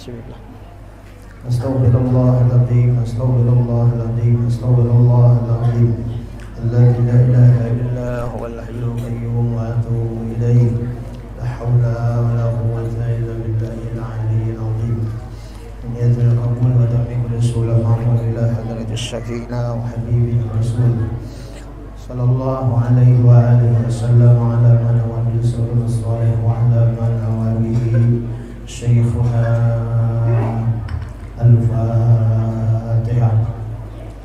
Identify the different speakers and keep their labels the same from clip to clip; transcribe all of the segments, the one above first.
Speaker 1: Bismillah.
Speaker 2: Astaghfirullahaladzim, astaghfirullahaladzim, astaghfirullahaladzim. Alladzi la ilaha illa huwal hayyul qayyum wa atubu ilaih. La haula wa la quwwata illa billahil aliyyil azim. Niyatul qabul wa tawfiqul rasul ila hadratis sakinah wa habibir rasul. Sallallahu alaihi wa alihi wasallam ala man wali sallallahu alaihi wa ala man awalihi syekhuna Al-Fatihah.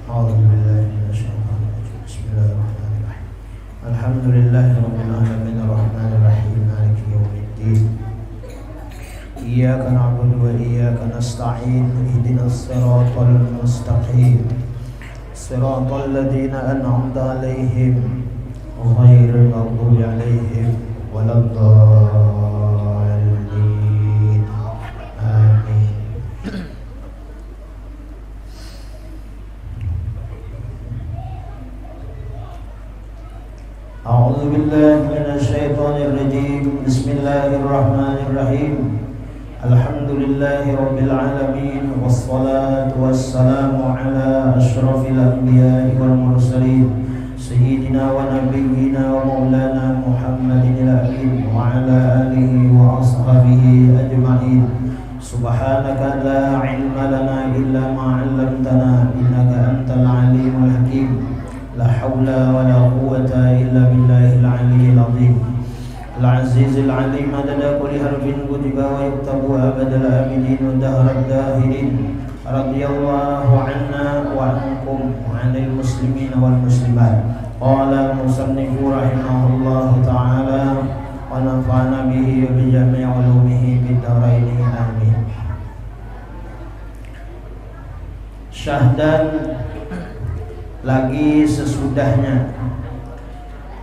Speaker 2: A'udzu billahi minasyaitonir rajim. Bismillahirrahmanirrahim. Alhamdulillahirabbil alamin arrahmanir rahim maliki yaumiddin. Iyyaka na'budu wa iyyaka nasta'in. Ihdinas siratal mustaqim. Siratal ladzina an'amta 'alaihim ghairil maghdubi 'alaihim waladdallin. Amin. A'udzu billahi minasyaitonir rajim. Bismillahirrahmanirrahim. Alhamdulillahi rabbil alamin wassalatu wassalamu ala asyrafil anbiya'i wal mursalin sayyidina wa nabiyyina wa maulana Muhammadin al-amin wa ala alihi wa ashabihi ajma'in. Subhanaka la ilma lana illa ma 'allamtana innaka antal alimul hakim. La haula wa la quwwata illa billahil aliyyil azim. Al-azizil alim adada kulli harfin kutiba wa yuktabu abadal aminin wa dahrad dahirin. Radiyallahu anna wa ankum wa anil muslimin wal muslimat. Qala musannifu rahimahullahu ta'ala wa nafa'ana bihi wa bi jami'i ulumihi bid dharain amin. Syahdan lagi sesudahnya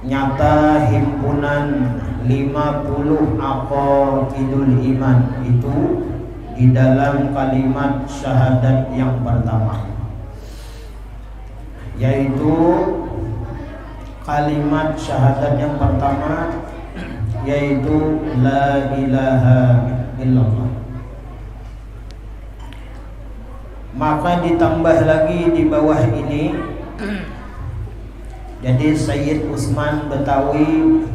Speaker 2: nyata himpunan 50 aqaidul iman itu di dalam kalimat syahadat yang pertama, yaitu kalimat syahadat yang pertama yaitu la ilaha illallah. Maka ditambah lagi di bawah ini, jadi Sayyid Utsman Betawi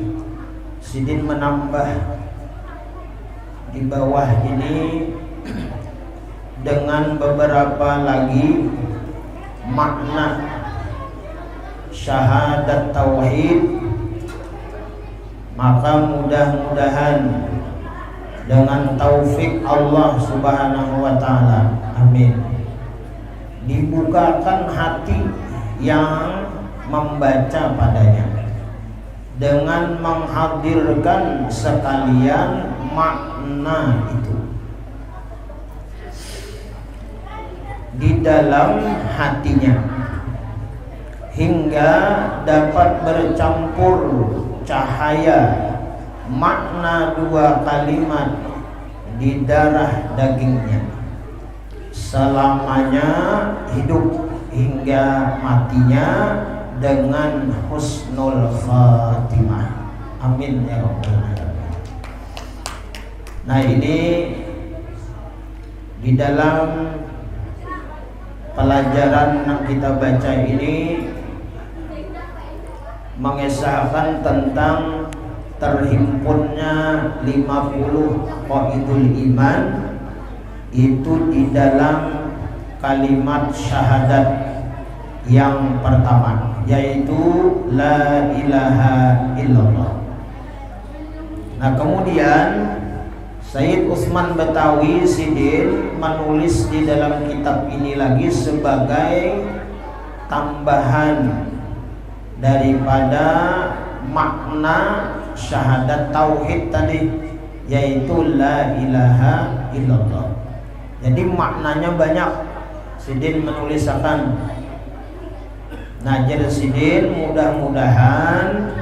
Speaker 2: Sidin menambah di bawah ini dengan beberapa lagi makna syahadat tauhid. Maka mudah-mudahan dengan taufik Allah Subhanahu wa taala, amin, dibukakan hati yang membaca padanya dengan menghadirkan sekalian makna itu di dalam hatinya, hingga dapat bercampur cahaya makna dua kalimat di darah dagingnya selamanya hidup hingga matinya dengan husnul khatimah, amin ya rabbal alamin. Nah, ini di dalam pelajaran yang kita baca ini mengisahkan tentang terhimpunnya 50 qaidul iman itu di dalam kalimat syahadat yang pertama, yaitu la ilaha illallah. Nah, kemudian Sayyid Utsman Betawi Sidin menulis di dalam kitab ini lagi sebagai tambahan daripada makna syahadat tauhid tadi, yaitu la ilaha illallah. Jadi maknanya banyak. Sidin menuliskan, Najir Sidin, mudah-mudahan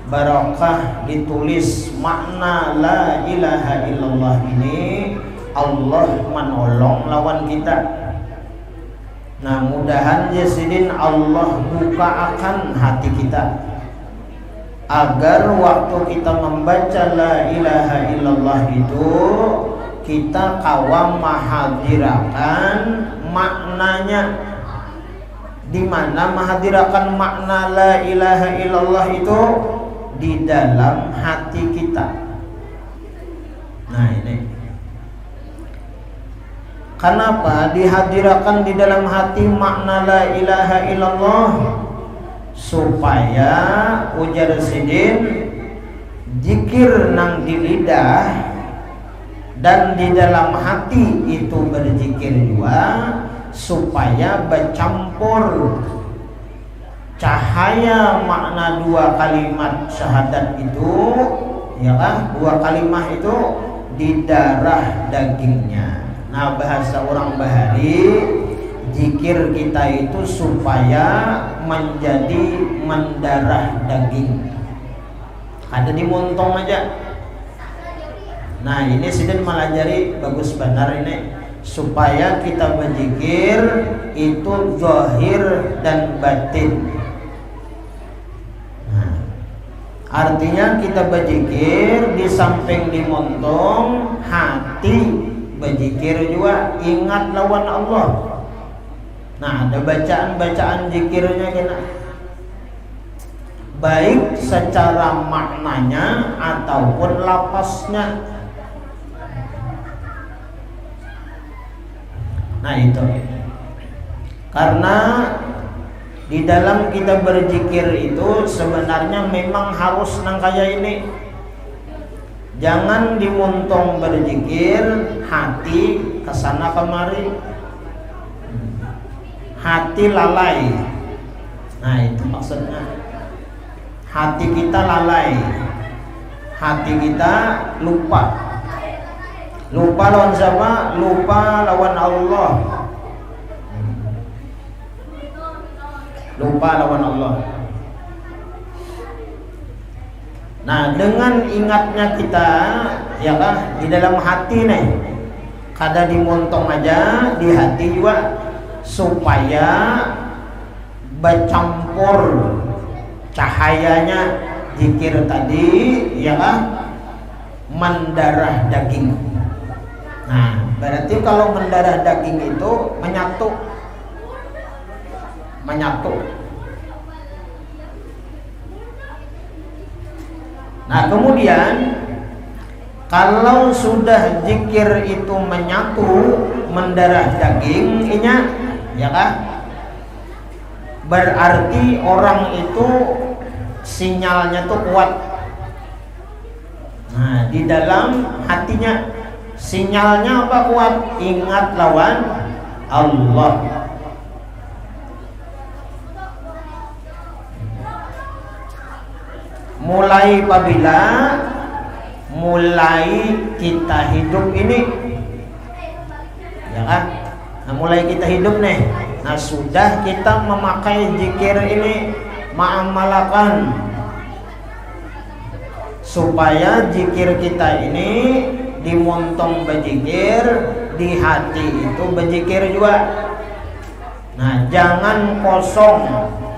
Speaker 2: barokah ditulis makna la ilaha illallah ini, Allah menolong lawan kita. Nah, mudahan Sidin Allah buka akan hati kita agar waktu kita membaca la ilaha illallah itu kita kawam mahadirakan maknanya. Di mana mahadirakan makna la ilaha illallah itu? Di dalam hati kita. Nah ini kenapa dihadirakan di dalam hati makna la ilaha illallah? Supaya ujar sidin zikir nang di lidah dan di dalam hati itu berzikir juga, supaya bercampur cahaya makna dua kalimat syahadat itu, ya kan? Dua kalimat itu di darah dagingnya. Nah, bahasa orang Bahari, zikir kita itu supaya menjadi mendarah daging. Ada di montong aja. Nah, ini sidin melajari bagus benar ini, supaya kita berzikir itu zahir dan batin. Nah, artinya kita berzikir di samping di montong, hati berzikir juga, ingat lawan Allah. Nah, ada bacaan-bacaan zikirnya kena, baik secara maknanya ataupun lapasnya. Nah itu, karena di dalam kita berzikir itu sebenarnya memang harus nang kayak ini. Jangan dimontong berzikir, hati kesana kemari, hati lalai. Nah itu maksudnya, hati kita lalai, hati kita lupa. Lupa lawan siapa? Lupa lawan Allah. Lupa lawan Allah. Nah, dengan ingatnya kita, ya kan, di dalam hati nih, kada dimontong aja, di hati juga, supaya bercampur cahayanya zikir tadi, ya kan, mendarah daging. Nah, berarti kalau mendarah daging itu menyatu. Nah, kemudian kalau sudah zikir itu menyatu, mendarah daging, ya kan? Berarti orang itu sinyalnya tuh kuat. Nah, di dalam hatinya sinyalnya apa kuat? Ingat lawan Allah. Mulai apabila kita hidup ini, ya kan? Nah, mulai kita hidup nih. Nah, sudah kita memakai zikir ini, ma'amalakan, supaya zikir kita ini dimontong berzikir, di hati itu berzikir juga. Nah, jangan kosong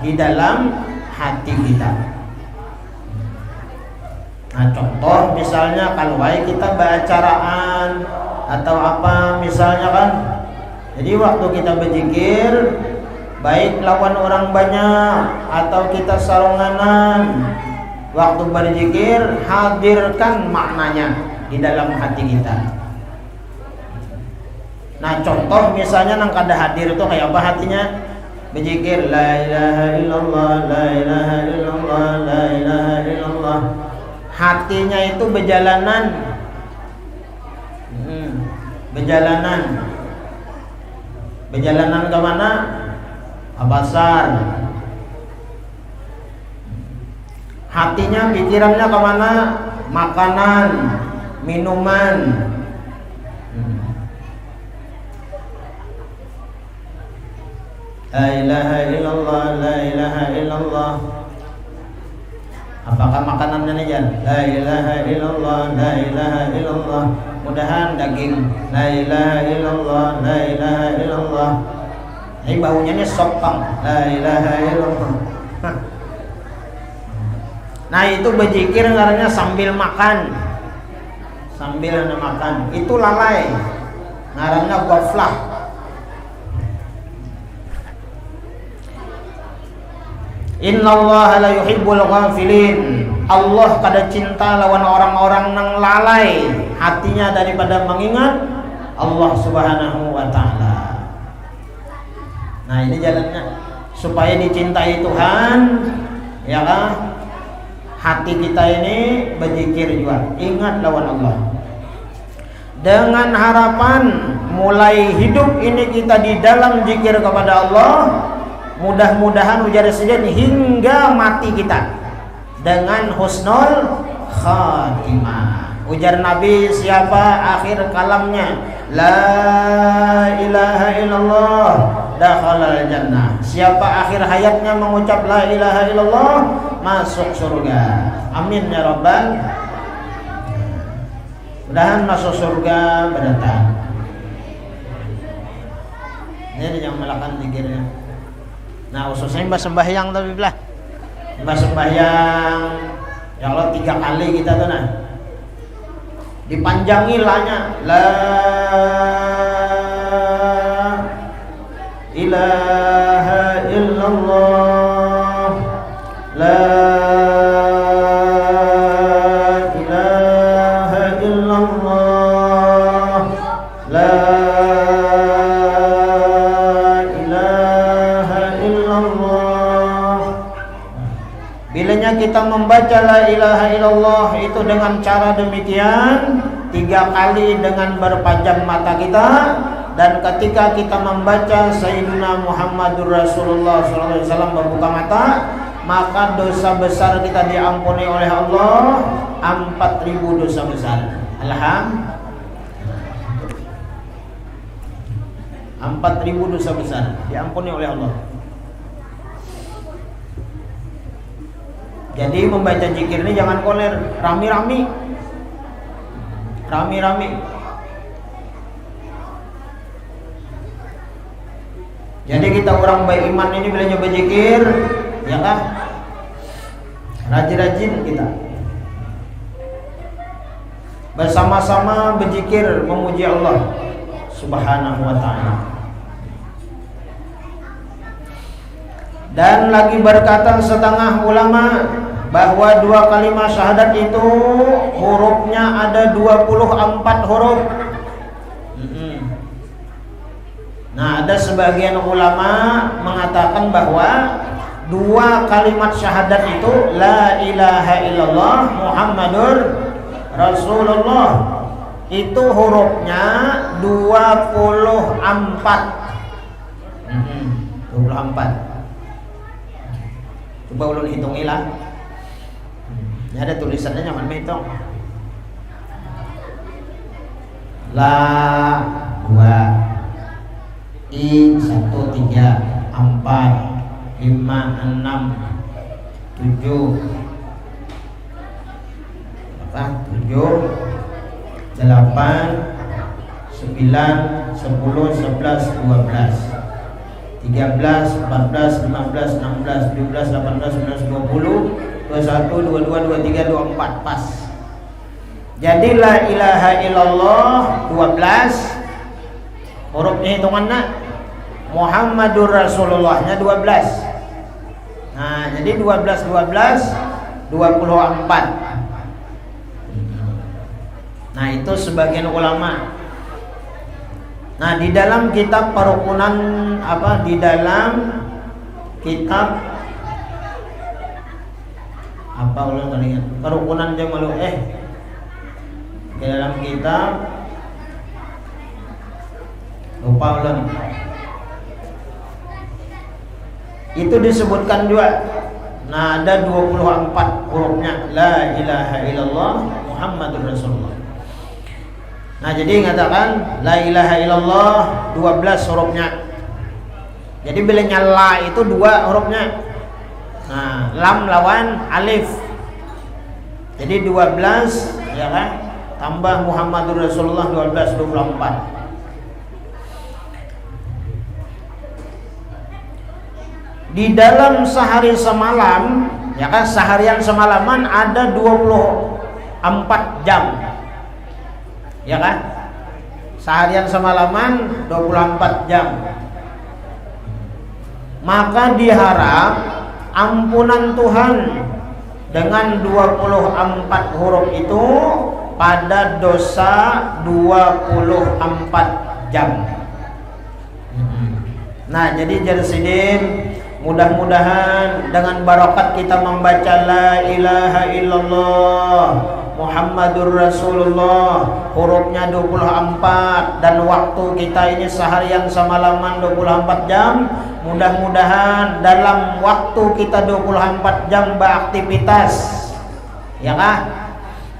Speaker 2: di dalam hati kita. Nah, contoh misalnya kalau kita beracaraan atau apa misalnya kan, jadi waktu kita berzikir, baik lawan orang banyak atau kita sarunganan, waktu berzikir hadirkan maknanya di dalam hati kita. Nah, contoh misalnya nang kada hadir itu kayak apa hatinya? Berzikir la ilaha illallah, la ilaha illallah, la ilaha illallah. Hatinya itu berjalanan. Berjalanan ke mana? Ke pasar. Hatinya, pikirannya ke mana? Makanan, minuman. La ilaha illallah, la ilaha illallah. Apakah makanannya nih Jan? La ilaha illallah, la ilaha illallah. Mudahan daging. La ilaha illallah, la ilaha illallah. Ini baunya nih sopang. La ilaha illallah. Nah, itu berzikir karena sambil makan. sambil anda makan, itu lalai, ngaranna ghaflah. Innallaha la yuhibbul ghafilin. Allah kada cinta lawan orang-orang nang lalai hatinya daripada mengingat Allah Subhanahu wa taala. Nah, ini jalannya supaya dicintai Tuhan, ya kan? Hati kita ini berzikir juga, ingat lawan Allah. Dengan harapan mulai hidup ini kita di dalam zikir kepada Allah, mudah-mudahan ujar saja hingga mati kita dengan husnul khatimah. Ujar Nabi, siapa akhir kalamnya la ilaha illallah dakhalal jannah. Siapa akhir hayatnya mengucap la ilaha illallah masuk surga. Amin ya rabbal. Mudahan masuk surga mendatang. Ini yang melakukan zikirnya. Nah, khususnya mbak sembahyang tapi belah. Mbak sembahyang ya Allah 3 kali kita tuh nah. Dipanjangi lahnya la ilaha illallah la ilaha illallah la ilaha illallah. Bilanya kita membaca la ilaha illallah itu dengan cara demikian 3 kali dengan berpajang mata kita, dan ketika kita membaca Sayyidina Muhammadur Rasulullah SAW membuka mata, maka dosa besar kita diampuni oleh Allah 4.000 dosa besar. Alhamdulillah, 4.000 dosa besar diampuni oleh Allah. Jadi membaca zikir ini jangan koler, rami-rami. Jadi kita orang beriman ini bila nyoba zikir, ya kan? Rajin-rajin kita bersama-sama berzikir memuji Allah Subhanahu wa taala. Dan lagi berkata setengah ulama bahwa 2 kalimat syahadat itu hurufnya ada 24 huruf. Nah, ada sebagian ulama mengatakan bahwa 2 kalimat syahadat itu la ilaha illallah Muhammadur Rasulullah itu hurufnya 24. 24. Coba ulun hitungilah. Ini ada tulisannya nyaman hitung. La 2 I 1 3 4 5 6 7 apa 7 8 9 10 11 12 13 14 15 16 17 18 19 20 21 22 23 24 pas. Jadi la ilaha illallah 12 hurufnya hitungannya, Muhammadur Rasulullahnya 12. Nah, jadi 12 24. Nah, itu sebagian ulama. Nah, di dalam kitab perukunan di dalam kitab ulang kalian perukunan Jamalu di dalam kitab lupa ulang itu disebutkan juga. Nah, ada 24 hurufnya la ilaha illallah Muhammadur Rasulullah. Nah, jadi mengatakan la ilaha illallah 12 hurufnya. Jadi bilangnya la itu 2 hurufnya. Nah, lam lawan alif. Jadi 12 ya kan? Tambah Muhammadur Rasulullah 12 24. Di dalam sehari semalam, ya kan, seharian semalaman ada 24 jam. Ya kan? Seharian semalaman 24 jam. Maka diharap ampunan Tuhan dengan 24 huruf itu pada dosa 24 jam. Nah, jadi Jarsidin, mudah-mudahan dengan barakat kita membaca la ilaha illallah Muhammadur Rasulullah, hurufnya 24, dan waktu kita ini seharian semalaman 24 jam. Mudah-mudahan dalam waktu kita 24 jam beraktivitas, ya kah?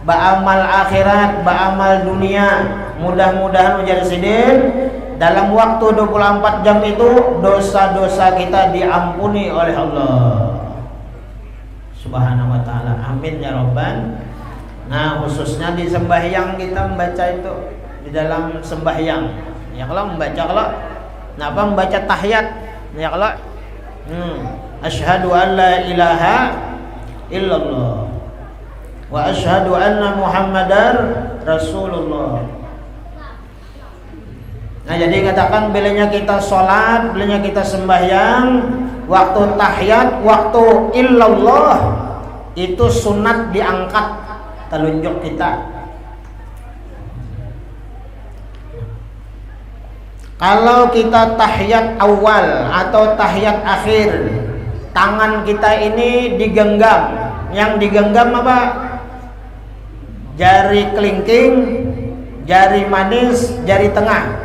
Speaker 2: Beramal akhirat, beramal dunia. Mudah-mudahan ujar sidin dalam waktu 24 jam itu dosa-dosa kita diampuni oleh Allah Subhanahu wa taala. Amin ya rabbal. Nah, khususnya di sembahyang kita membaca itu, di dalam sembahyang. Ya kalau membaca tahiyat, ya kalau asyhadu an la ilaha illallah wa asyhadu anna Muhammadar Rasulullah. Nah, jadi katakan bilanya kita sholat, bilanya kita sembahyang, waktu tahiyat, waktu illallah itu sunat diangkat telunjuk kita. Kalau kita tahiyat awal atau tahiyat akhir, tangan kita ini digenggam. Yang digenggam apa? Jari kelingking, jari manis, jari tengah.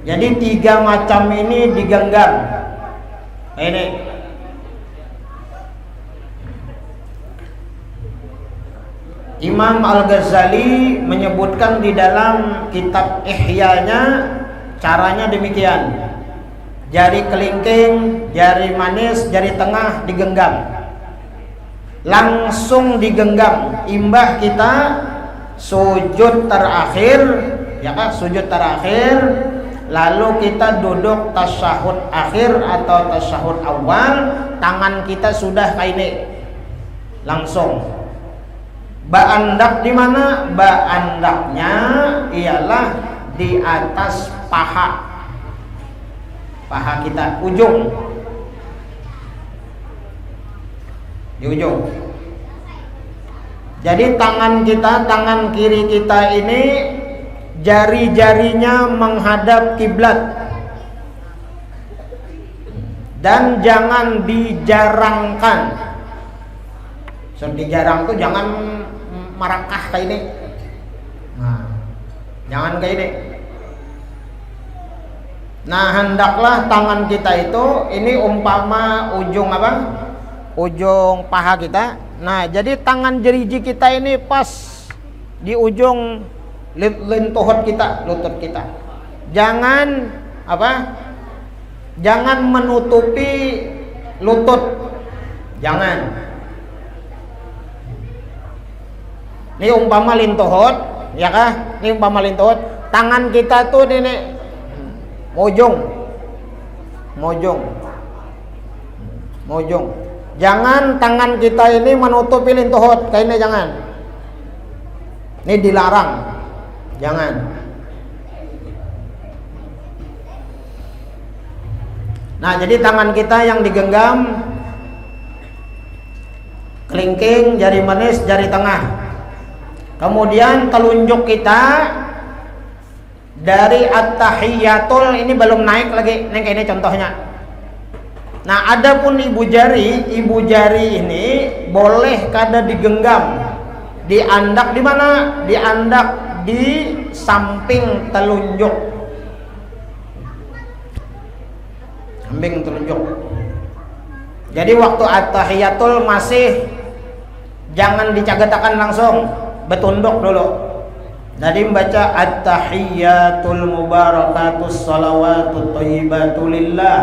Speaker 2: Jadi 3 macam ini digenggam. Ini Imam Al-Ghazali menyebutkan di dalam kitab Ihya-nya caranya demikian. Jari kelingking, jari manis, jari tengah digenggam. Langsung digenggam. Imbah kita sujud terakhir, ya kan? Sujud terakhir, lalu kita duduk tasyahud akhir atau tasyahud awal, tangan kita sudah kayak ini. Langsung. Ba'andak di mana? Ba'andaknya ialah di atas paha. Paha kita, ujung. Di ujung. Jadi tangan kita, tangan kiri kita ini jari-jarinya menghadap kiblat. Dan jangan dijarangkan. So, dijarang tuh jangan marangkah kayak ini. Nah, jangan kayak ini. Nah, hendaklah tangan kita itu ini umpama ujung apa? Ujung paha kita. Nah, jadi tangan jeriji kita ini pas di ujung lentuhut kita, lutut kita. Jangan apa? Jangan menutupi lutut. Jangan. Ini umpama lintuhut, ya kah? Ini umpama lintuhut. Tangan kita tuh ini mojong. Jangan tangan kita ini menutupi lintuhut, kayak ini jangan. Ini dilarang. Jangan. Nah, jadi tangan kita yang digenggam kelingking, jari manis, jari tengah. Kemudian telunjuk kita dari at-tahiyatul ini belum naik lagi, kayak ini contohnya. Nah, adapun ibu jari ini boleh kada digenggam, diandak di mana? Diandak di samping telunjuk. Samping telunjuk. Jadi waktu at-tahiyatul masih jangan dicagatakan langsung. Betunduk dulu. Jadi membaca at-tahiyyatul mubarakatus salawatut thayyibatu lillah.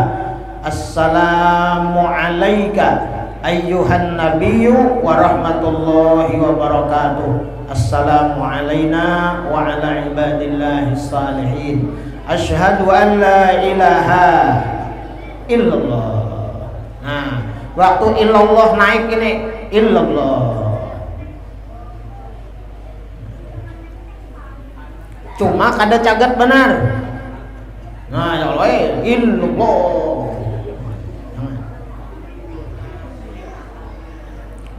Speaker 2: Assalamu alayka ayyuhan nabiyyu wa rahmatullahi wa barakatuh. Assalamu alayna wa ala ibadillahis salihin. Asyhadu an la ilaha illallah. Nah, waktu illallah naik ini illallah. cuma kada cagat benar. Nah ya Allah illallah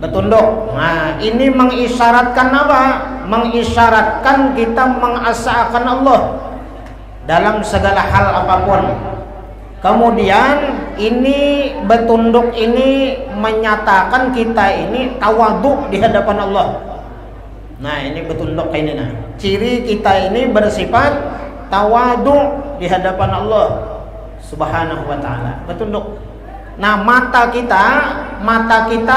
Speaker 2: betunduk. Nah ini mengisyaratkan apa? Mengisyaratkan kita mengasahkan Allah dalam segala hal apapun. Kemudian ini betunduk ini menyatakan kita ini tawadhu di hadapan Allah. Nah ini betunduk ini nah. Ciri kita ini bersifat tawadhu di hadapan Allah Subhanahu wa taala. Betunduk. Nah mata kita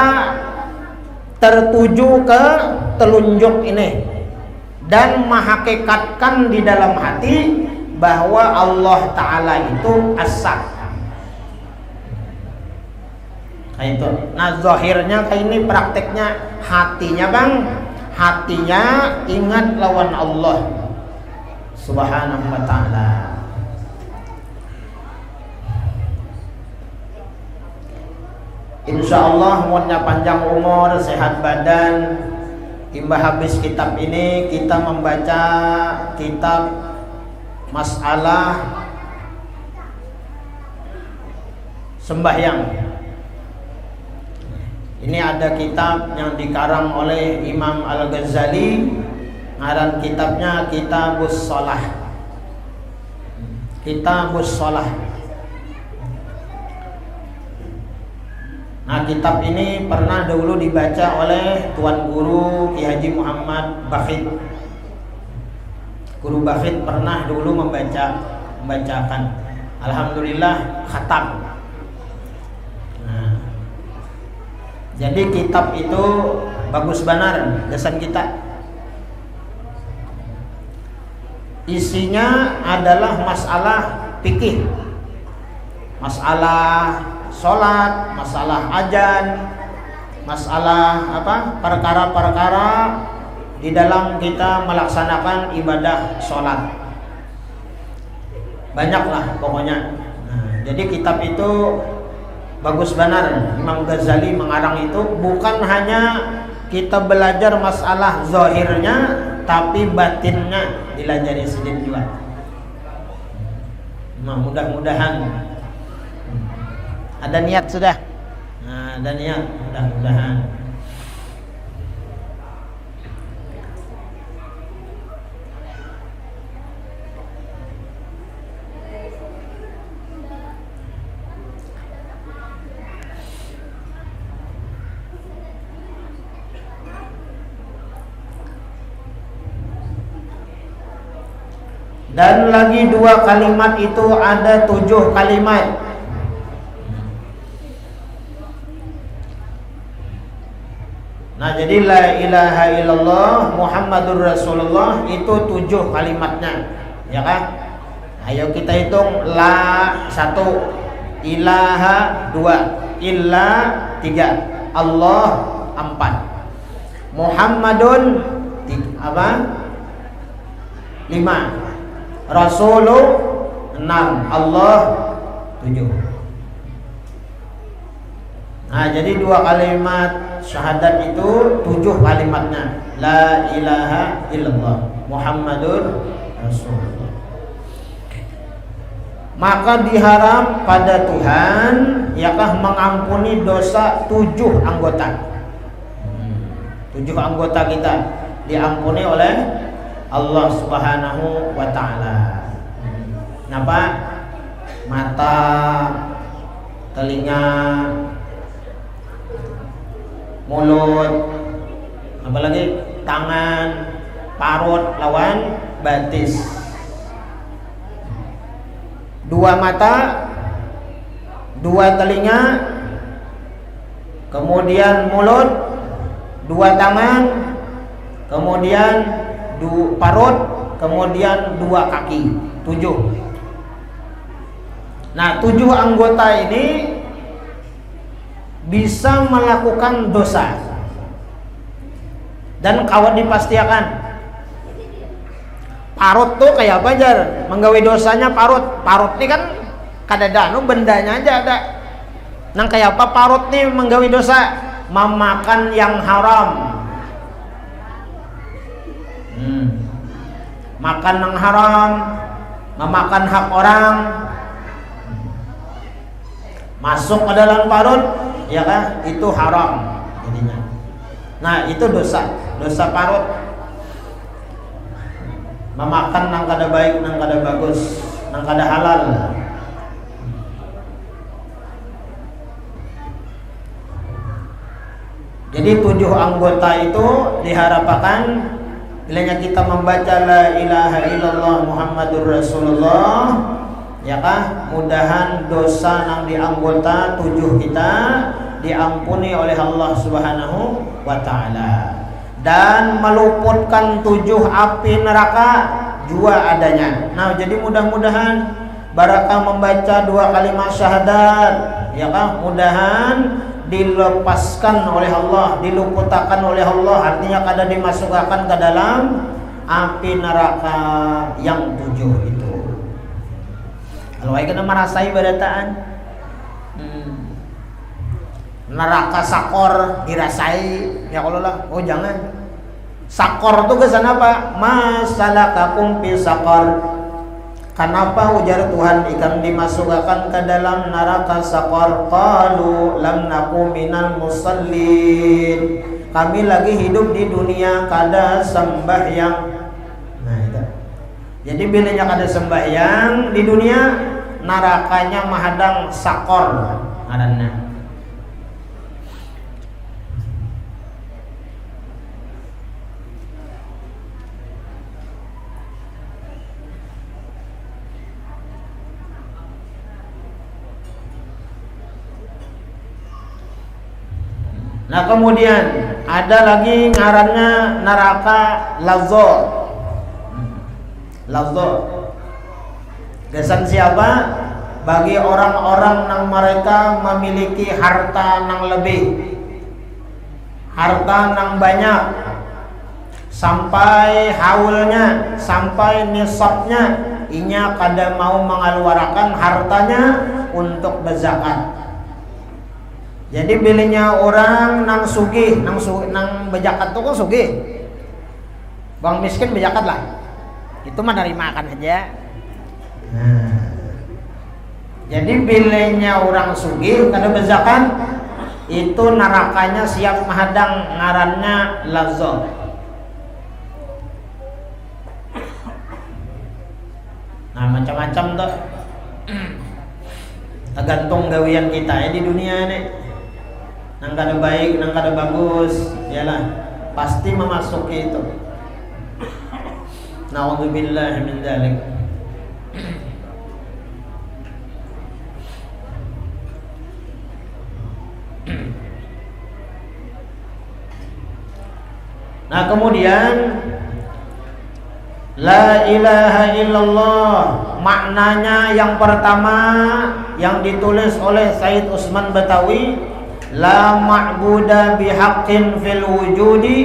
Speaker 2: tertuju ke telunjuk ini dan menghakikatkan di dalam hati bahwa Allah Ta'ala itu as-Sad. Kayak itu. Nah zahirnya kayak ini, prakteknya hatinya bang, hatinya ingat lawan Allah Subhanahu wa Ta'ala. Insya Allah umurnya panjang umur, sehat badan. Imbah habis kitab ini kita membaca kitab masalah sembahyang. Ini ada kitab yang dikarang oleh Imam Al-Ghazali, ngaran kitabnya Kitabus Shalah. Kitabus Shalah. Nah kitab ini pernah dulu dibaca oleh Tuan Guru Ki Haji Muhammad Bakhit. Guru Bakhit pernah dulu membacakan. Alhamdulillah khatam. Nah, jadi kitab itu bagus benar desain kita. Isinya adalah masalah fikih, masalah sholat, masalah ajan, masalah apa perkara-perkara di dalam kita melaksanakan ibadah sholat. Banyaklah pokoknya. Nah, jadi kitab itu bagus benar. Imam Ghazali mengarang itu bukan hanya kita belajar masalah zahirnya, tapi batinnya dilajari sedikit juga. Nah, mudah-mudahan ada niat sudah. Nah, ada niat mudah-mudahan. Dan lagi 2 kalimat itu ada 7 kalimat. Nah jadi la ilaha illallah Muhammadur Rasulullah itu 7 kalimatnya, ya kan? Ayo kita hitung. La 1, ilaha 2, illa 3, Allah 4, Muhammadun 5, Rasulullah 6, Allah 7. Nah jadi 2 kalimat syahadat itu 7 kalimatnya. La ilaha illallah Muhammadur Rasulullah. Maka diharap pada Tuhan yakah mengampuni dosa 7 anggota. 7 anggota kita diampuni oleh Allah Subhanahu wa Ta'ala. Kenapa? Mata, telinga, mulut, apalagi tangan, parut lawan batis. 2 mata, 2 telinga, kemudian mulut, 2 tangan, kemudian parut, kemudian 2 kaki. 7. Nah 7 anggota ini bisa melakukan dosa dan kawat dipastikan. Parut tuh kayak apa jar? Menggawe dosanya parut. Parut ini kan kadada bendanya aja ada. Nang kayak apa parut nih menggawe dosa? Memakan yang haram. makan yang haram, memakan hak orang, masuk ke dalam parut, ya kan? Itu haram jadinya. Nah, itu dosa parut. Memakan nang kada baik, nang kada bagus, nang kada halal. Jadi 7 anggota itu diharapkan bilanya kita membaca la ilaha illallah Muhammadur Rasulullah, ya kah, mudahan dosa nang di anggota 7 kita diampuni oleh Allah Subhanahu wa taala dan meluputkan 7 api neraka jua adanya. Nah, jadi mudah-mudahan barakah membaca 2 kalimat syahadat, ya kah, mudahan dilepaskan oleh Allah, diluputakan oleh Allah, artinya kada dimasukkan ke dalam api neraka yang 7 itu. Kalau ai kena merasai barataan neraka sakor dirasai, ya kalau lah, oh jangan. Sakor itu kesan apa? Masalakakum fi sakor. Kenapa ujar Tuhan ikan dimasukkan ke dalam neraka sakor? Qalu lam naku minal musallin. Kami lagi hidup di dunia kada sembahyang. Nah itu. Jadi bilanya kada sembahyang di dunia, nerakanya mahadang sakor ngaranna. Nah, kemudian ada lagi ngarannya neraka lazo. Lazo. Kesan siapa? Bagi orang-orang yang mereka memiliki harta yang lebih, harta yang banyak, sampai haulnya, sampai nisabnya, inya kada mau mengeluarkan hartanya untuk berzakat. Jadi bilanya orang nang sugih, nang bejakat tuh kan sugih. Bang miskin bejakat lah. Itu mah dari makan aja. Nah. Jadi bilanya orang sugih kada bezakat, itu nerakanya siap mahadang, ngarannya lazo. Nah, macam-macam tuh. Tergantung gawian kita ya di dunia nih. Nang kada baik, nang kada bagus, yalah pasti memasuki itu. Na'udzubillah min dzalik. Nah, kemudian la ilaha illallah maknanya yang pertama yang ditulis oleh Said Usman Batawi, la ma'buda bihaqqin fil wujudi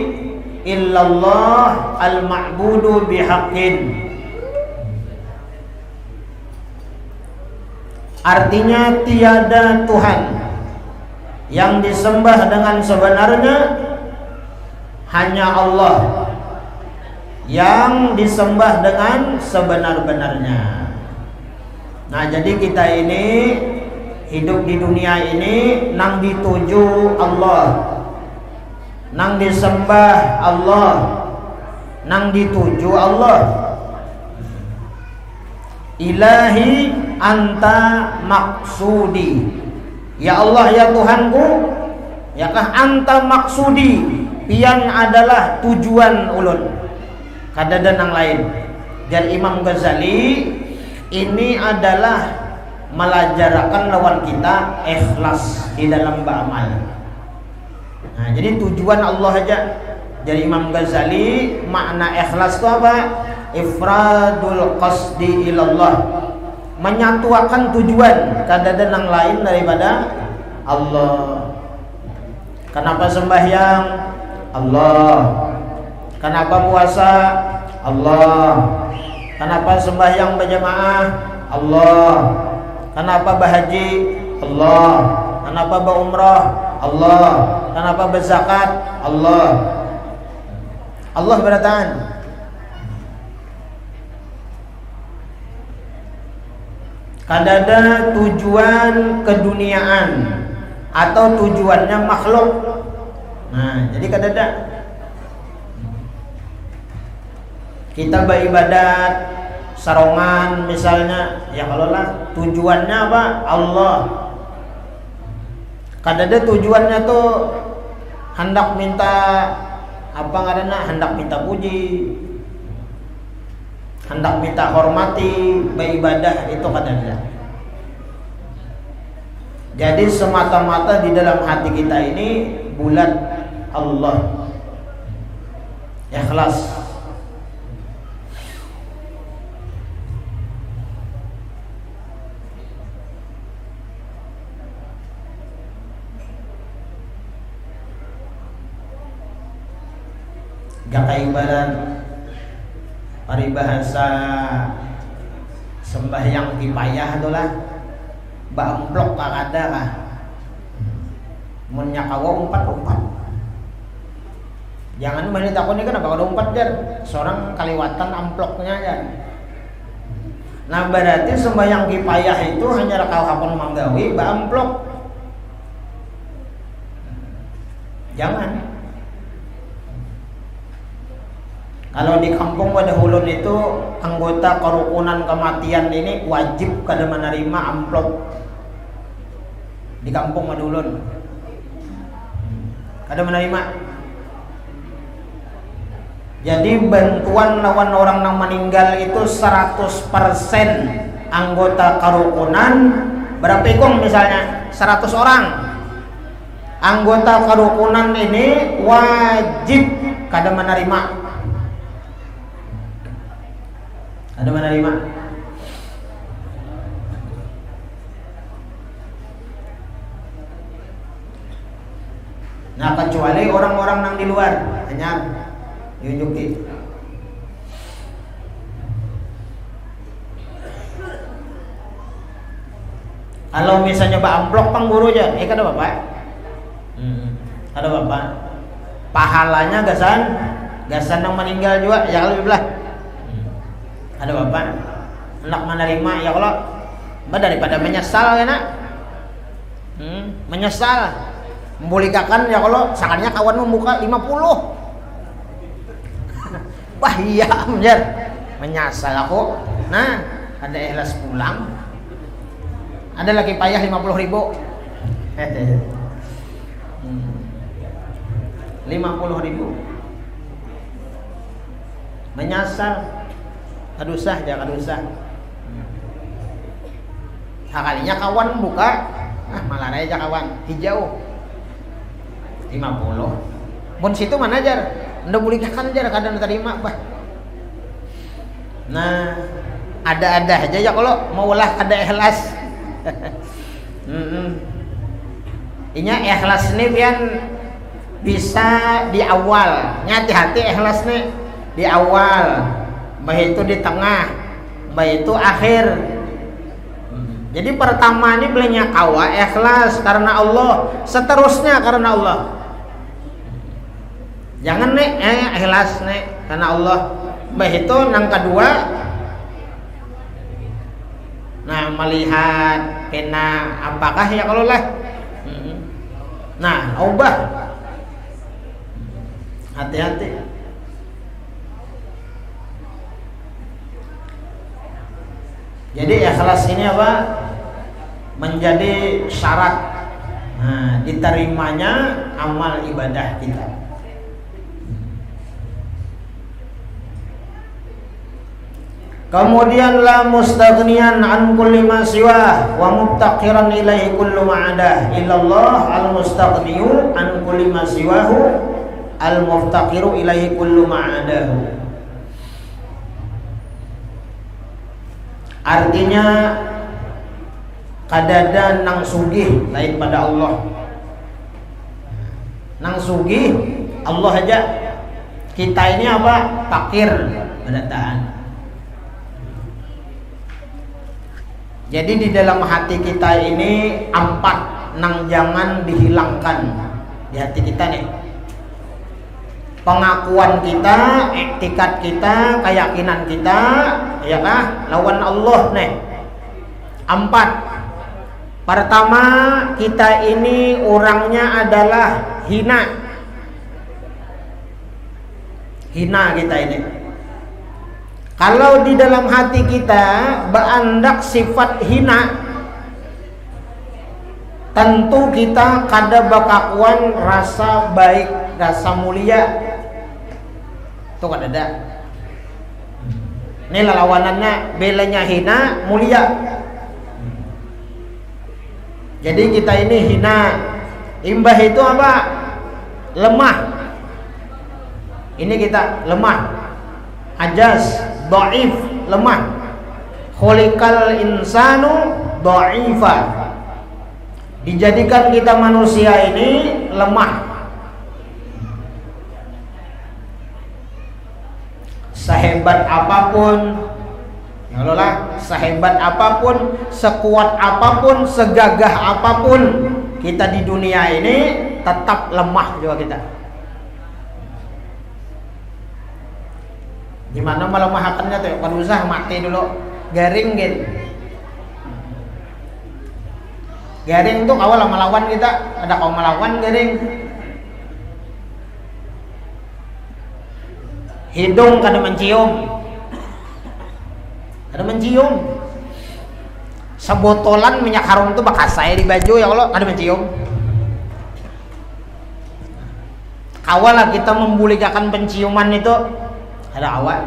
Speaker 2: illallah al ma'budu bihaqqin. Artinya tiada Tuhan yang disembah dengan sebenarnya, hanya Allah yang disembah dengan sebenar-benarnya. Nah, jadi kita ini hidup di dunia ini nang dituju Allah, nang disembah Allah, nang dituju Allah. Ilahi anta maksudi, ya Allah ya Tuhanku, ya kah anta maksudi, pian adalah tujuan ulun, kada ada nang lain. Jadi Imam Ghazali ini adalah melajarkan lawan kita ikhlas di dalam beramal. Nah, jadi tujuan Allah aja. Jadi Imam Ghazali makna ikhlas itu apa? Ifradul qasdi ilallah, menyatukan tujuan, kada ada yang lain daripada Allah. Kenapa sembahyang? Allah. Kenapa puasa? Allah. Kenapa sembahyang berjamaah? Allah. Kenapa berhaji? Allah. Kenapa berumrah? Allah. Kenapa berzakat? Allah. Allah beratan. kadada tujuan keduniaan atau tujuannya makhluk. Nah, jadi kadada kita beribadat sarongan misalnya, ya kalau lah tujuannya apa? Allah. Kadada tujuannya tuh hendak minta apa ngarana, hendak minta puji, hendak minta hormati, beribadah, itu kadada. Jadi semata-mata di dalam hati kita ini bulat Allah, ikhlas. Gak ibarat paribahasa sembahyang kipayah itulah bamplok kakada kah mun nyakawa umpat. Jangan balik takut ini kenapa ada umpat jar seorang kaliwatan amploknya jar. Nah berarti sembahyang kipayah itu hanya rakau hapon manggawi bamplok. Jangan. Kalau di kampung Wadahulun itu anggota kerukunan kematian ini wajib kada menerima amplop di kampung Wadahulun. Kada menerima. Jadi bantuan lawan orang yang meninggal itu 100% anggota kerukunan. Berapa ikung misalnya 100 orang anggota kerukunan ini wajib kada menerima. Ada menerima. Nah kecuali orang-orang yang di luar hanya diunjuki. Kalau misalnya Pak amplok pengguru aja, ada bapak? Ada bapak. Pahalanya gasan yang meninggal juga, ya kalau belah. Ada bapak hendak menerima, ya kalau daripada menyesal ya nak, menyesal membolikakan ya kalau sakannya kawan membuka 50 wah iya menjar menyesal aku. Nah ada ikhlas pulang, ada lagi payah 50.000 50.000 menyesal. Kadusah, jangan kadusah. Sekalinya kawan buka, malah aja kawan hijau 50. Pun situ mana aja, anda boleh kan aja kadang terima bah. Nah, ada aja ya kalau mau lah ada ikhlas. Inya ikhlas nih pian bisa di awal, hati-hati ikhlas nih di awal. Baik itu di tengah, baik itu akhir. Jadi pertama ini belinya kawa ikhlas karena Allah, seterusnya karena Allah. Jangan nih ikhlas nih karena Allah. Baik itu yang kedua, nah melihat kena apakah ya kalau lah. Nah ubah, hati-hati. Jadi ikhlas ini apa? Menjadi syarat diterimanya amal ibadah kita. Kemudian la mustaghniyan an kulli ma siwa wa mubtaqiran ilaihi kullu ma ada illallah al mustaghniyu an kulli ma siwahu al muftaqiru ilaihi kullu ma adahu. Artinya kadada nang sugih lain pada Allah. Nang sugih Allah aja. Kita ini apa? Fakir pendataan. Jadi di dalam hati kita ini 4 nang jangan dihilangkan di hati kita nih. Pengakuan kita, iktikad kita, keyakinan kita, ya kah? Lawan Allah nih. 4. Pertama, kita ini orangnya adalah hina. Hina kita ini. Kalau di dalam hati kita beandak sifat hina, tentu kita kada bakakuan rasa baik, rasa mulia. Itu kada ada. Ini lawanannya, belanya hina, mulia. Jadi kita ini hina. Imbah itu apa? Lemah. Ini kita lemah. Ajaz, dhaif, lemah. Khuliqal insanu dhaifa. Dijadikan kita manusia ini lemah. Sehebat apapun, ya Allah lah, sehebat apapun, sekuat apapun, segagah apapun, kita di dunia ini tetap lemah juga kita. Gimana melemahkannya tuh? Kan usah mati dulu, garing gitu. Garing tuh awal melawan kita, ada kaum melawan garing. Hidung kada mencium, kada mencium. Sebotolan minyak harum tuh bekas saya di baju, ya Allah, kada mencium. Awal kita membuligakan penciuman itu ada awal.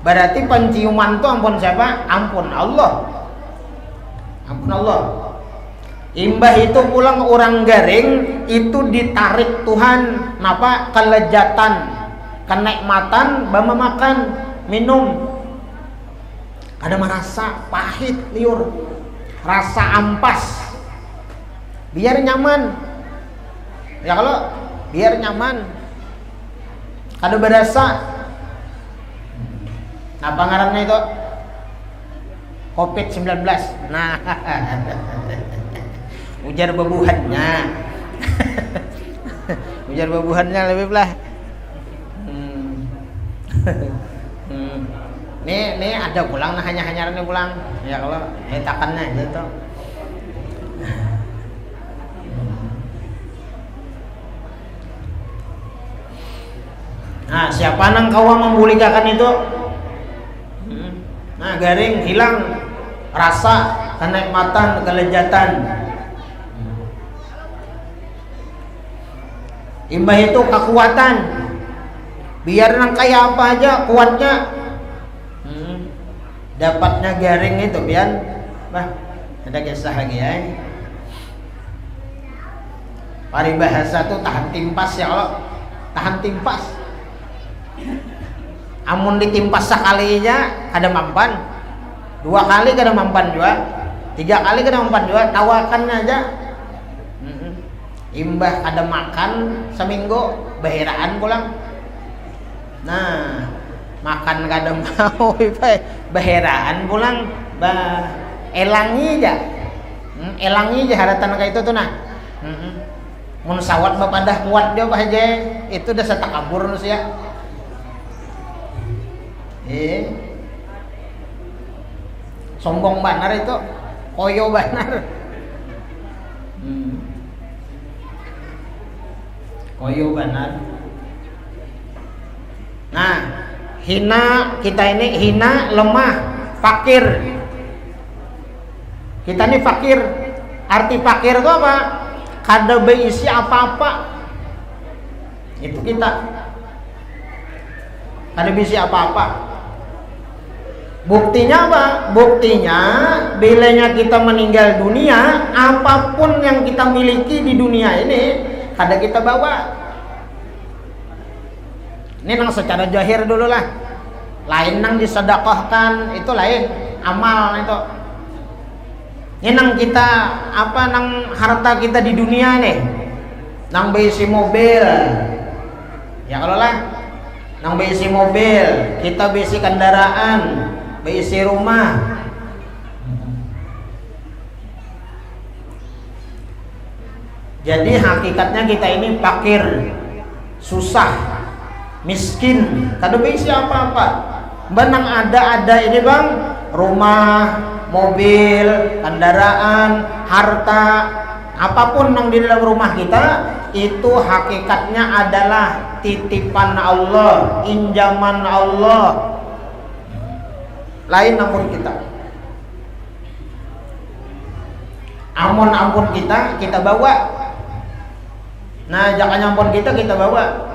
Speaker 2: Berarti penciuman itu ampun siapa? Ampun Allah. Ampun Allah. Imbah itu pulang orang garing itu ditarik Tuhan, napa? Kelejatan, kenikmatan, bama makan, minum. Ada merasa pahit, liur, rasa ampas. Biar nyaman. Ya kalau biar nyaman. Ada berasa. Apa ngarannya itu? COVID-19. Nah, ujar bebuhannya. Ujar bebuhannya lebih belah. Nih ada pulang, nah hanya nih pulang. Ya kalau takannya aja tuh. Nah, siapa nang kawa membuligakan itu? Nah, garing, hilang rasa, kenikmatan, kelezatan. Imbah itu kekuatan. Biar nang kayak apa aja kuatnya. Dapatnya garing itu biar ada kisah lagi ya. Paribahasa tuh tahan timpas ya Allah. Tahan timpas. Amun ditimpas sekali aja ada mampan, 2 kali kada mampan juga, 3 kali kada mampan juga, tawakan aja. Imbah kada makan seminggu, baheraan pulang. Nah, makan kada mau, baheraan pulang, elangi aja, elangi aja haratan kayak itu tuh nah. Mun sawat bapadah kuat dia aja, itu udah setakabur manusia. Sombong banar itu, koyo banar. Koyo banar. Nah, hina kita ini hina, lemah, fakir. Kita ini fakir. Arti fakir itu apa? Kada berisi apa-apa. Itu kita. Kada berisi apa-apa. Buktinya apa? Buktinya bilanya kita meninggal dunia, apapun yang kita miliki di dunia ini kada kita bawa. Ini nang secara zahir dulu lah. Lain nang disedekahkan itu lain, amal itu. Ini nang kita apa nang harta kita di dunia nih. Nang berisi mobil. Ya kalau lah nang berisi mobil, kita berisi kendaraan, berisi rumah. Jadi hakikatnya kita ini fakir, susah, miskin, kada berisi apa-apa. Benang ada ini bang, rumah, mobil, kendaraan, harta, apapun yang di dalam rumah kita itu hakikatnya adalah titipan Allah, injaman Allah. Lain ampun kita, ampun kita bawa. Nah, jangan ampun kita bawa.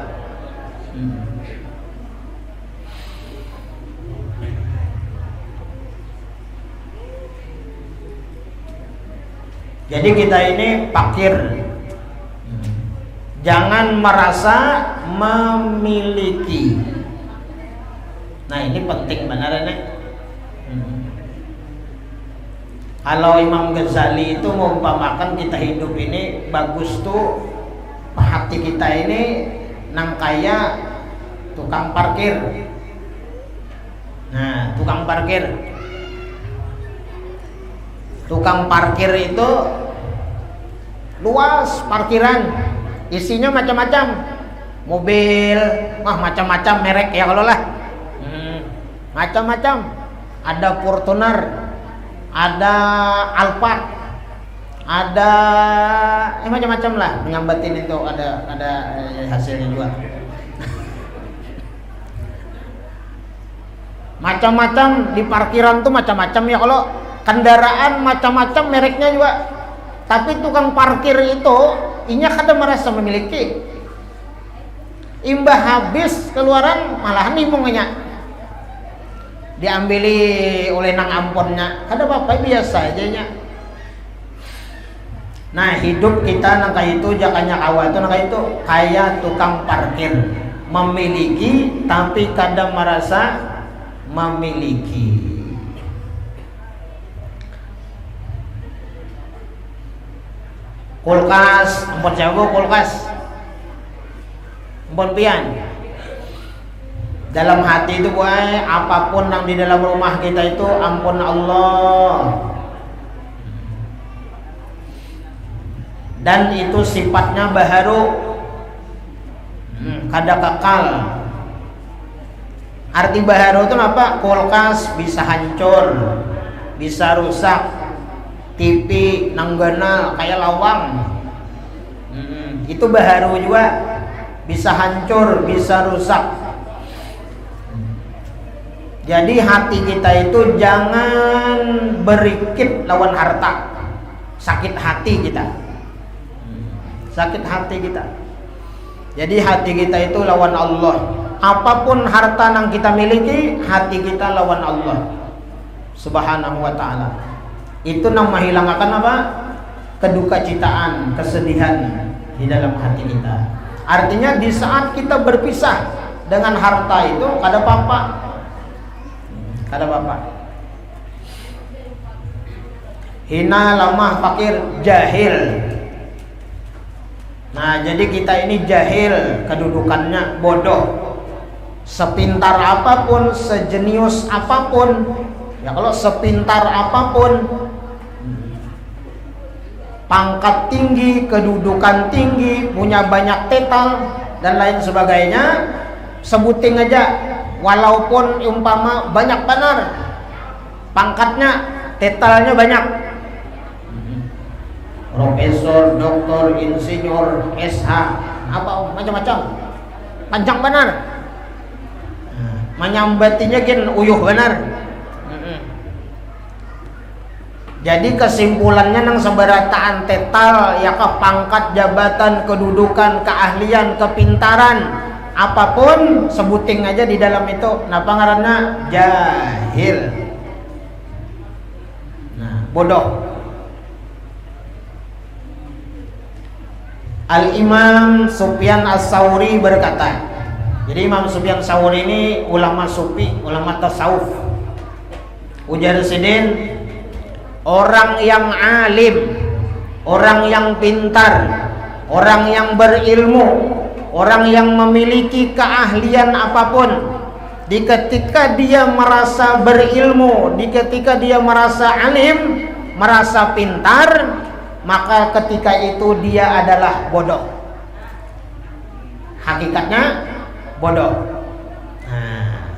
Speaker 2: Jadi kita ini fakir. Jangan merasa memiliki. Nah, ini penting benar ini. Kalau Imam Ghazali itu mengumpamakan kita hidup ini bagus tuh hati kita ini nang kaya tukang parkir. Nah, tukang parkir itu luas parkiran, isinya macam-macam, mobil, macam-macam merek ya kalau lah, macam-macam, ada Fortuner, ada Alphard, ada macam-macam lah, menyambatin itu ada hasilnya juga. Macam-macam di parkiran tuh macam-macam ya, kalau kendaraan macam-macam mereknya juga. Tapi tukang parkir itu inya kadang merasa memiliki. Imbah habis keluaran malahan nimungnya diambili oleh nang amponnya. Kada apa-apa, biasa aja nya. Nah, hidup kita nang kayak itu jakanya kawa itu nang kayak itu kayak tukang parkir, memiliki tapi kadang merasa memiliki. Kulkas, ampun jago kulkas, ampun pian. Dalam hati itu boy, apapun yang di dalam rumah kita itu ampun Allah. Dan itu sifatnya baharu, kada kekal. Arti baharu itu apa? Kulkas bisa hancur, bisa rusak. TV nanggana kayak lawang, itu baharu juga, bisa hancur, bisa rusak. Jadi hati kita itu jangan berikit lawan harta, sakit hati kita, sakit hati kita. Jadi hati kita itu lawan Allah. Apapun harta yang kita miliki, hati kita lawan Allah Subhanahu wa ta'ala. Itu yang menghilangkan apa? Kedukacitaan, kesedihan di dalam hati kita. Artinya di saat kita berpisah dengan harta itu kada apa-apa, kada apa-apa. Hina, lamah, fakir, jahil. Nah, jadi kita ini jahil, kedudukannya bodoh. Sepintar apapun, sejenius apapun, ya kalau sepintar apapun, pangkat tinggi, kedudukan tinggi, punya banyak tetal dan lain sebagainya, sebutin aja, walaupun umpama banyak benar pangkatnya, tetalnya banyak, profesor, doktor, insinyur, SH, apa macam-macam, panjang benar, menyambatinya kan uyuh benar. Jadi kesimpulannya nang seberataan tetal ya ke pangkat, jabatan, kedudukan, keahlian, kepintaran, apapun sebuting aja di dalam itu. Napa ngaranna? Jahil. Nah, bodoh. Al-Imam Sufyan As-Tsauri berkata. Jadi Imam Sufyan As-Tsauri ini ulama sufi, ulama tasawuf. Ujar sidin, orang yang alim, orang yang pintar, orang yang berilmu, orang yang memiliki keahlian apapun, di ketika dia merasa berilmu, di ketika dia merasa alim, merasa pintar, maka ketika itu dia adalah bodoh. Hakikatnya bodoh. Nah,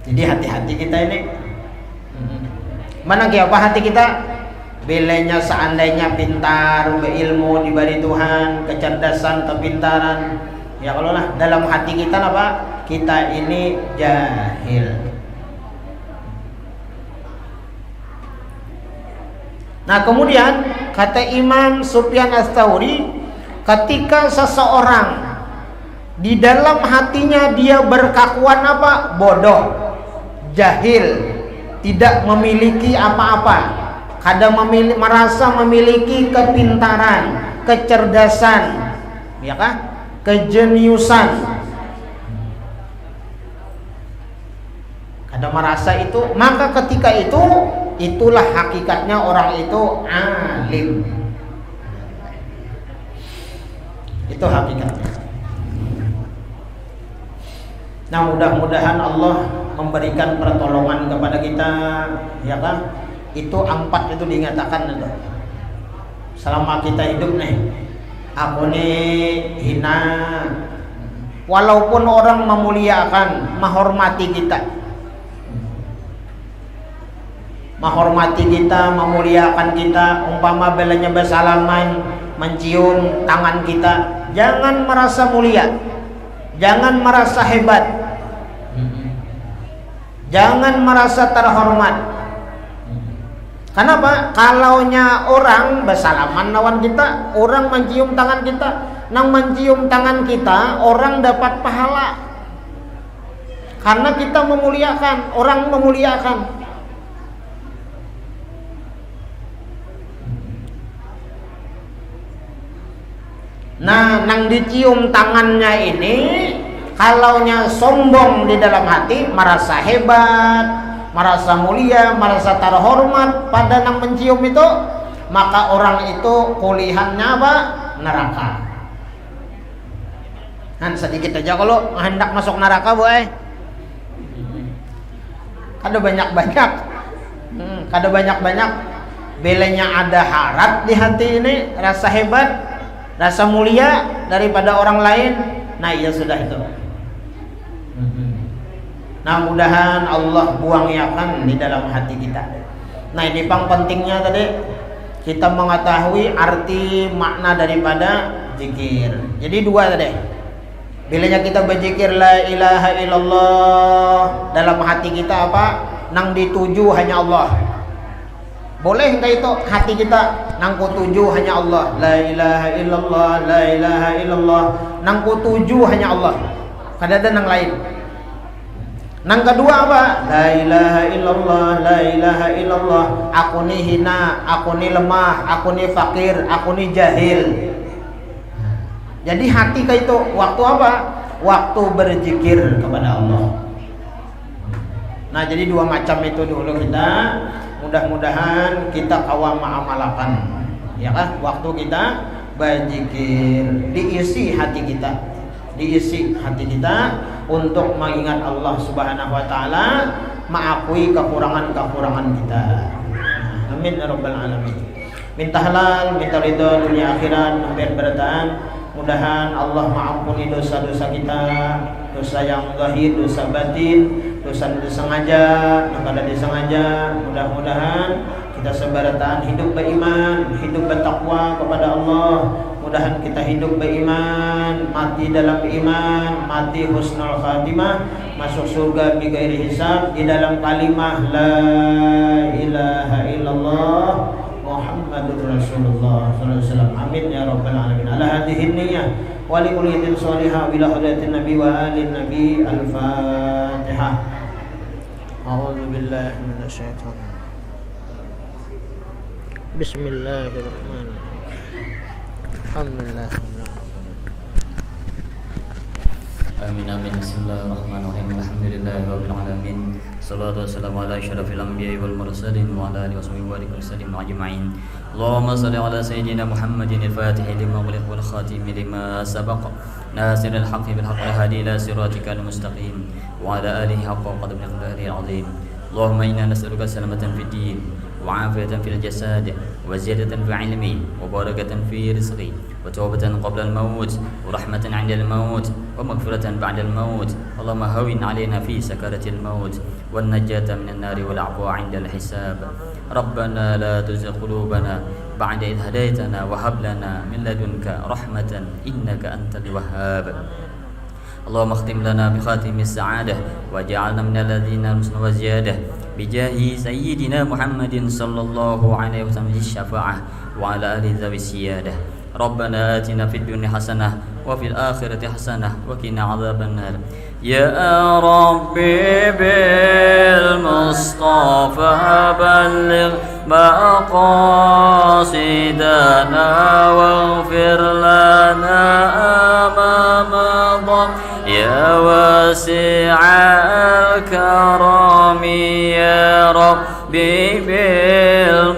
Speaker 2: Jadi hati-hati kita ini. Mana apa hati kita? Bilanya seandainya pintar, berilmu diberi Tuhan, kecerdasan, kepintaran. Ya kalau lah dalam hati kita apa? Kita ini jahil. Nah kemudian kata Imam Sufyan Ats-Tsauri, ketika seseorang di dalam hatinya dia berkelakuan apa? Bodoh, jahil, tidak memiliki apa-apa, kadang merasa memiliki kepintaran, kecerdasan, ya kan? Kejeniusan. Kadang merasa itu, maka ketika itu itulah hakikatnya orang itu alim. Itu hakikatnya. Nah mudah-mudahan Allah memberikan pertolongan kepada kita, ya kan? Itu 4 itu dinyatakan itu. Selama kita hidup nih, aku nih hina. Walaupun orang memuliakan, menghormati kita, memuliakan kita, umpama belanya bersalaman, mencium tangan kita, jangan merasa mulia, jangan merasa hebat, jangan merasa terhormat. Kenapa? Kalaunya orang bersalaman lawan kita, orang mencium tangan kita, nang mencium tangan kita, orang dapat pahala. Karena kita memuliakan, orang memuliakan. Nah, nang dicium tangannya ini, kalaunya sombong di dalam hati, merasa hebat, merasa mulia, merasa terhormat pada nang mencium itu, maka orang itu kulihannya apa? Neraka. Kan sedikit aja kalau hendak masuk neraka, boy. Kada banyak-banyak. Kada banyak-banyak. Belanya ada harap di hati ini, rasa hebat, rasa mulia daripada orang lain. Nah, iya sudah itu. Nah mudahan Allah buangkan di dalam hati kita. Nah ini pang pentingnya tadi kita mengetahui arti makna daripada zikir. Jadi 2 tadi. Bilanya kita berzikir la ilaha illallah, dalam hati kita apa? Nang dituju hanya Allah. Boleh enggak itu hati kita nang ku tuju hanya Allah. La ilaha illallah, la ilaha illallah, nang ku tuju hanya Allah. Kada ada nang lain. Nang kedua apa? La ilaha illallah, la ilaha illallah. Aku ni hina, aku ni lemah, aku ni fakir, aku ni jahil. Jadi hati kita itu waktu apa? Waktu berzikir kepada Allah. Nah jadi 2 macam itu dulu kita. Mudah-mudahan kita kawam amalkan. Ya kan? Waktu kita berzikir, diisi hati kita. Diisi hati kita untuk mengingat Allah Subhanahu wa taala, mengakui kekurangan-kekurangan kita. Amin ya rabbal alamin. Minta halal, minta ridha dunia akhirat, biar bertahan. Mudahan Allah mengampuni dosa-dosa kita, dosa yang zahir, dosa batin, dosa disengaja, kada disengaja. Mudah-mudahan kita sebaratan hidup beriman, hidup bertakwa kepada Allah. Mudahan kita hidup beriman, mati dalam iman, mati husnul khatimah, masuk surga bighairi hisab di dalam kalimah la ilaha illallah Muhammadur Rasulullah sallallahu alaihi wasallam. Amin ya rabbal alamin. Ala hadhihi niyyah wa li kulli yadin salihah ila hadratin nabi wa alin nabi. Al-Fatihah. A'udzu billahi minasyaitonir. Bismillahirrahmanirrahim. Alhamdulillah.
Speaker 1: Amin amin. Bismillahirrahmanirrahim. Alhamdulillahirabbil alamin. Shallallahu wassalamu ala asyrafil anbiya'i wal mursalin wa ala alihi washabihi wa sallam ajma'in. Allahumma shalli ala sayyidina Muhammadin al-Fatih lima ughliq wal khatim lima sabaq. Nasiril haqqi bil haqqi hadi ila siratikal mustaqim wa ala alihi haqqa qadri al-azim. Allahumma inna nas'aluka salamatan fid din وعافية في الجسد وزيادة في علمي وبركة في رزقي وتوبة قبل الموت ورحمة عند الموت ومغفرة بعد الموت. اللهم هون علينا في سكرة الموت والنجاة من النار والعفو عند الحساب. ربنا لا تزغ قلوبنا بعد إذ هديتنا وهب لنا من لدنك رحمة إنك أنت الوهاب. اللهم اختم لنا بخاتم السعادة واجعلنا من الذين نصنوا وزيادة بجاه سيدنا محمد صلى الله عليه وسلم الشفاعة وعلى آله ذوي السيادة. ربنا آتنا في الدنيا حسنة وفي الآخرة حسنة وقنا عذاب النار. يا ربي بالمصطفى بلغ مقاصدنا واغفر لنا ما مضى يا واسع الكرم يا ربي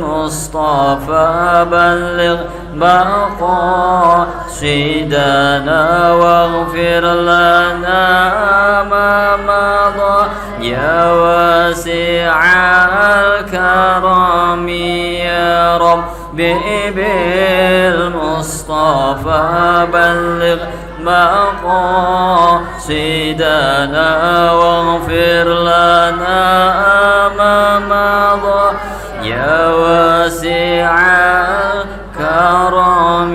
Speaker 1: بالمصطفى بلغ مقاصدنا واغفر لنا ما مضى يا واسع الكرم يا ربي بالمصطفى بلغ مقاصدنا واغفر لنا ما مضى يا واسع الكرم.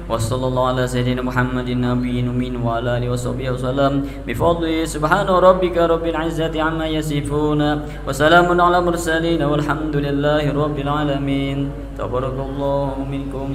Speaker 1: وصلى الله على سيدنا محمد النبي الأمين وعلى آله وصحبه وسلم بفضله. سبحان ربك رب العزة عما يصفون وسلام على المرسلين والحمد لله رب العالمين. تبارك الله منكم.